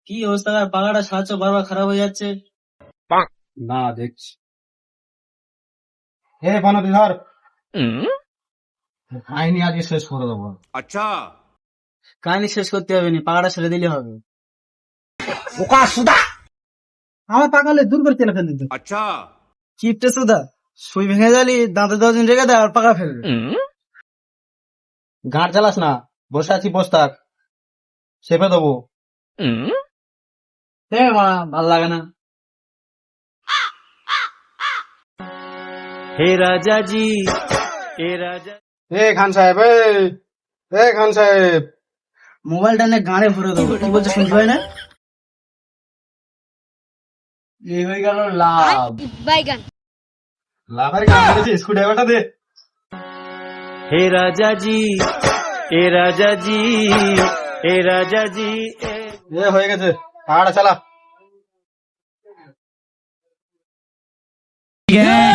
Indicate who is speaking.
Speaker 1: কি অবস্থা? পাখাটা সাহায্য বারবার খারাপ হয়ে যাচ্ছে।
Speaker 2: না দেখছি। হে বনতি ধর, কাহিনী আজকে শেষ করে দেবো।
Speaker 3: अच्छा।
Speaker 1: কাহিনী শেষ করতে হবে না, পাখাটা ছেড়ে দিলে হবে।
Speaker 2: বোকা সুদা,
Speaker 1: আমার পাকালে দূর করে তেলে ফেলে দিত।
Speaker 3: अच्छा।
Speaker 1: চিপটে সুদা, সুই ভেঙে যালি দাঁতে 10 দিন রেখে দেয় আর পাকা ফেলবে।
Speaker 2: গাঁট চালাস না, বসে আছি বস থাক, চেপে দেবো।
Speaker 1: ভাল লাগে না। হে রাজা জি, হে রাজা।
Speaker 2: এ খান সাহেব, এ খান সাহেব,
Speaker 1: মোবাইলটা নিয়ে গাঁড়ে ভরে দেবো। কি বলছে শুনতে হয় না? এই হয়ে গেল লাভ।
Speaker 4: বাইগান।
Speaker 2: লাভার গান করেছি, স্ক্রুড্রাইভারটা দে।
Speaker 1: হে রাজা জি, হে রাজা জি, হে রাজা জি।
Speaker 2: এ হয়ে গেছে, পাহাড়া চালা।
Speaker 1: Yeah.